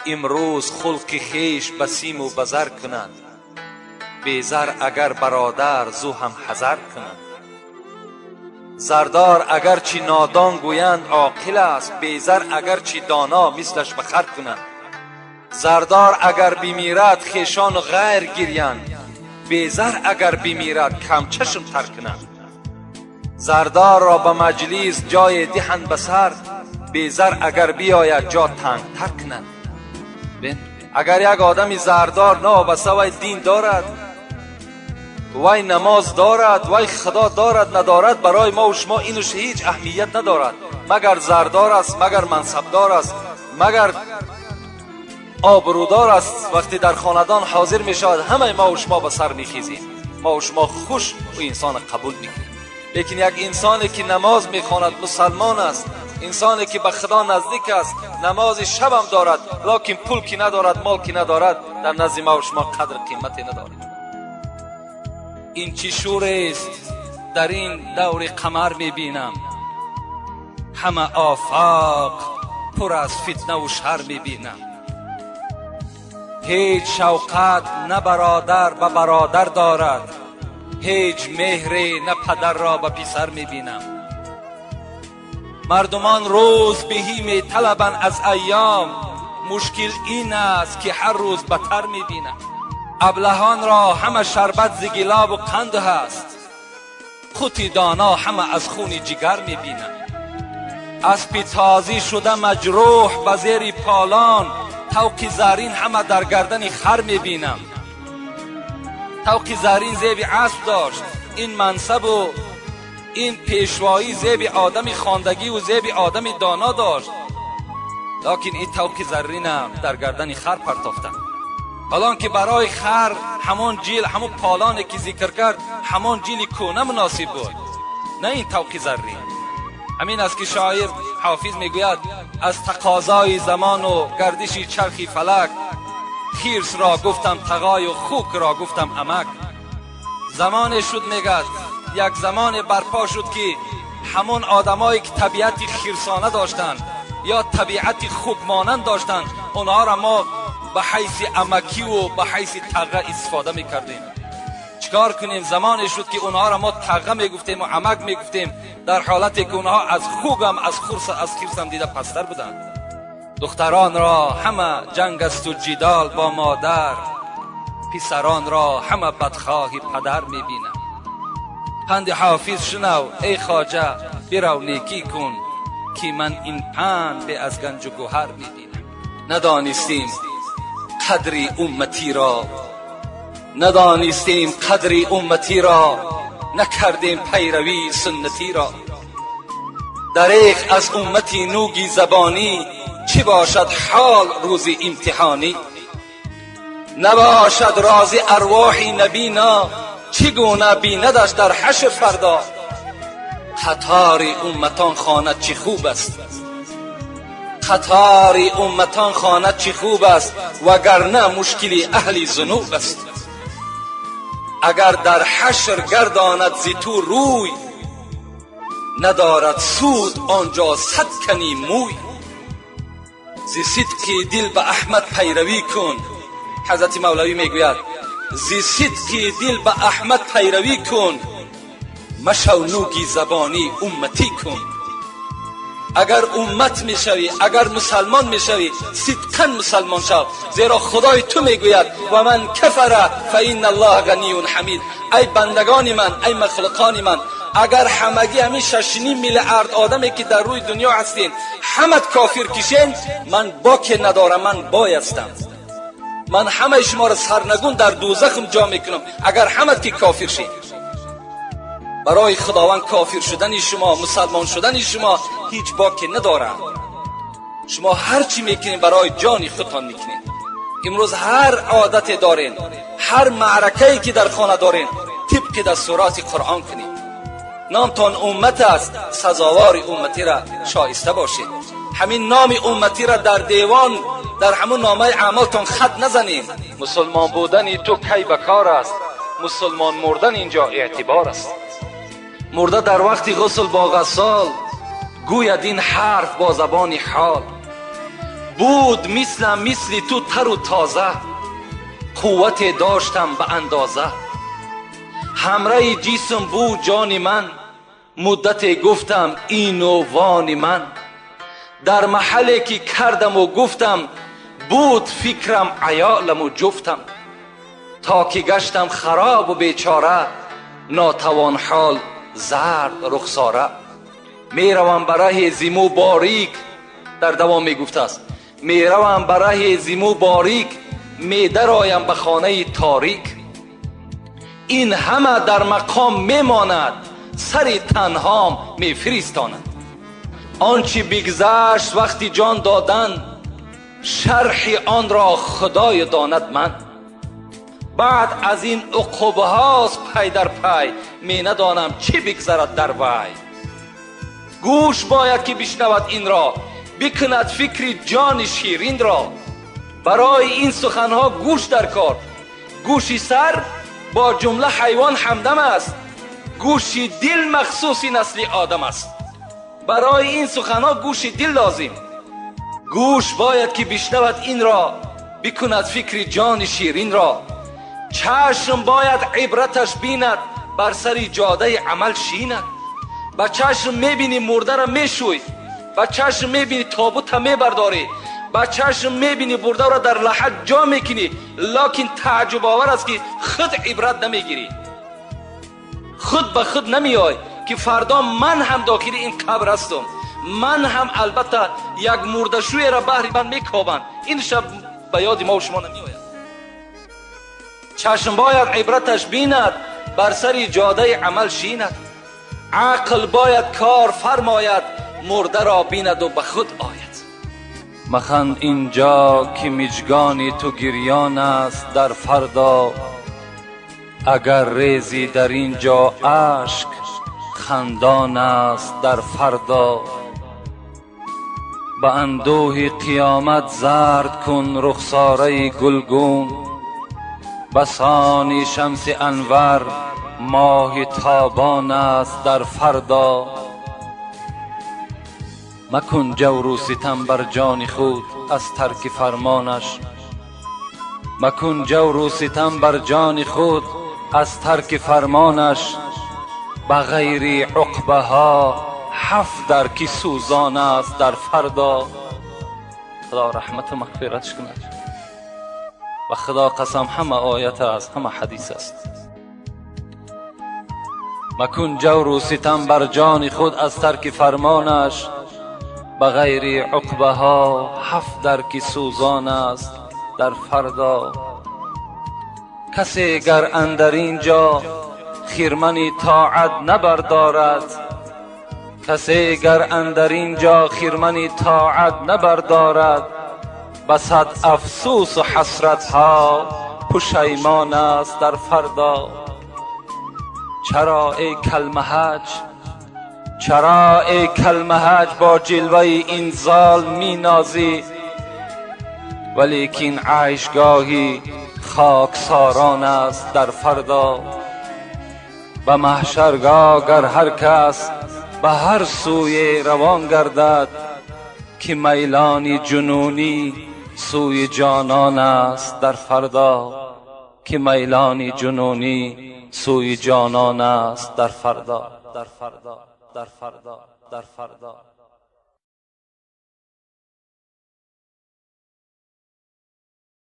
امروز خلق خیش بسیم و بزر کنند. بیزر اگر برادر زو هم حذر کنند. زردار اگر چی نادان گویند عاقل است، بیزر اگر چی دانا مثلش بخر کنند. زردار اگر بمیرد خیشان و غیر گیریند، بیزر اگر بمیرد کم چشم تر کنند. زردار را به مجلس جای دهند بسر، بیزر اگر بیاید جا تنگ تر کنند. اگر یک آدمی زردار نابسته وی دین دارد، وی نماز دارد، وی خدا دارد ندارد، برای ما و شما اینوش هیچ اهمیت ندارد. مگر زردار است، مگر منصبدار است، مگر آبرودار است، وقتی در خاندان حاضر می شود همه ما و شما به سر می خیزیم، ما و شما خوش و انسان قبول می کنیم. لیکن یک انسانی که نماز می خواند، مسلمان است، انسانی که به خدا نزدیک است، نماز شب هم دارد، لکن پول کی ندارد، مال کی ندارد، در نزد ما و شما قدر قیمتی ندارد. این چی شور است در این دور قمر می بینم، همه آفاق پر از فتنه و شر می بینم. هیچ شوقت نه برادر به برادر دارد، هیچ مهری نه پدر را به پسر می بینم. مردمان روز بهی می طلبند از ایام، مشکل این است که هر روز بدتر می بینم. ابلهان را همه شربت ز گلاب و قند هست، خود دانا همه از خون جگر می بینم. اسب تازی شده مجروح به زیر پالان، طوق زرین همه در گردن خر می بینم. طوق زرین زیب اسب داشت، این منصب و این پیشوایی زیب آدم خواندگی و زیب آدم دانا داشت، لیکن این طوق زرین هم در گردن خر پرتافتم. حالان که برای خر همان جیل، همون پالانی که ذکر کرد، همان جیل کونه مناسب بود، نه این طوق زرین. همین است که شاعر حافظ میگوید از تقاضای زمان و گردش چرخی فلک، خیرس را گفتم تقای و خوک را گفتم امک. زمان شد میگد، یک زمان برپا شد که همون آدمایی که طبیعت خیرسانه داشتند یا طبیعت خوک مانند داشتند، اونها را ما به حیث امکی و به حیث تقه استفاده میکردیم. چیکار کنیم؟ زمانی شد که اونها را ما تقه میگفتیم و امک میگفتیم، در حالتی که اونها از خوک هم از خیرس هم دیده پستر بودند. دختران را همه جنگ است و جدال با مادر، پسران را همه بدخواهی پدر میبینم. پند حافظ شنو ای خواجه، برو نیکی کن که من این پند به از گنج و گوهر میبینم. ندانستیم قدر امتی را، ندانستیم قدر امتی را، نکردیم پیروی سنتی را. دریغ از امتی نوگی زبانی، چی باشد حال روز امتحانی. نباشد راز ارواح نبینا، چگونه بیندش در حشر فردا. قطار امتان خواند چه خوب است، قطار امتان خواند چه خوب است، وگرنه مشکل اهل ذنوب است. اگر در حشر گرداند ز تو روی، ندارد سود آنجا صد کنی موی. ز صدق دل به احمد پیروی کن، حضرت مولوی میگوید ز صدق دل به احمد پیروی کن، مشو نوگی زبانی امتی کن. اگر امت میشوی، اگر مسلمان میشوی، صدقا مسلمان شو، زیرا خدای تو میگوید و من کفر فإن الله غنی حمید. ای بندگان من، ای مخلوقان من، اگر همگی همین 6.5 میلیارد آدمی که در روی دنیا هستین همه کافر کشین، من باک ندارم، من بای هستم. من همه شما را سرنگون در دوزخم جا میکنم اگر همه که کافر شین. برای خداوند کافر شدن شما، مسلمان شدن شما هیچ باکی نداره. شما هر چی میکنین برای جان خودتان میکنین. امروز هر عادت دارین، هر معرکه‌ای که در خانه دارین، طبق دستورات قرآن کنین. نامتان امت است، سزاوار امتی را شایسته باشید. همین نام امتی را در دیوان، در همون نامه اعمالتان خط نزنین. مسلمان بودن تو کی بکار است، مسلمان مردن اینجا اعتبار است. مرده در وقت غسل با غسال، گوید این حرف با زبان حال. بود مثل تو تر و تازه، قوت داشتم به اندازه. همراه جسم بود جان من، مدت گفتم این و وان من. در محلی که کردم و گفتم، بود فکرم عیالم و جفتم. تا که گشتم خراب و بیچاره، ناتوان حال زرد رخساره. میروم برای زیمو باریک، در دوام میگفته است، میروم برای زیمو باریک، میدرایم به خانه تاریک. این همه در مقام میماند، سر تنهام میفرستاند. آنچه بگذشت وقتی جان دادن، شرح آن را خدای داند من. بعد از این عقوبه هاست پی در پی، می ندانم چه بگذرد در وی. گوش باید که بشنود این را، بکند فکر جان شیرین را. برای این سخنها گوش در کار، گوشی سر با جمله حیوان همدم است، گوشی دل مخصوص نسل آدم است. برای این سخنها گوش دل لازم، گوش باید که بشنود این را، بکند فکر جان شیرین را. چشم باید عبرتش بیند، بر سر جاده عمل شیند. با چشم میبینی مرده را میشوی، با چشم میبینی تابوت را میبرداری، با چشم میبینی برده را در لحد جا میکنی. لکن تعجب آور است که خود عبرت نمیگیری، خود به خود نمیای که فردا من هم داخل این قبر هستم، من هم البته یک مردشوی را بهر من میکابند. این شب به یاد ما و شما نمیآید. چشم باید عبرتش بیند، بر سر جاده عمل شیند. عقل باید کار فرماید، مرده را بیند و به خود آید. مخند اینجا که مژگان تو گریان است در فردا، اگر ریزی در اینجا اشک خندان است در فردا. به اندوه قیامت زرد کن رخساره گلگون، بسان شمس انور ماه تابان است در فردا. مکن جور و ستم بر جان خود از ترک فرمانش، مکن جور و ستم بر جان خود از ترک فرمانش. به غیر عقبه ها 7 درک سوزان است در فردا. خدا رحمت و مغفرتش کند. و خدا قسم همه آیت است، همه حدیث است. مکن جور و ستم بر جان خود از ترک فرمانش، به غیر عقبه ها 7 درک سوزان است در فردا. کسی گر اندر اینجا خرمن طاعت نبردارد، کسی گر اندر اینجا خرمن طاعت نبردارد، به صد افسوس و حسرت ها پشیمان است در فردا. چرا ای کلمهج، چرا ای کلمهج با جلوه این زال می نازی، ولیکن عیشگاهی خاکساران است در فردا. به محشرگاه گر هر کس به هر سوی روان گردد، که میلان جنونی سوی جانان است در فردا، که میلان جنونی سوی جانان است در فردا، در فردا، در فردا، در فردا.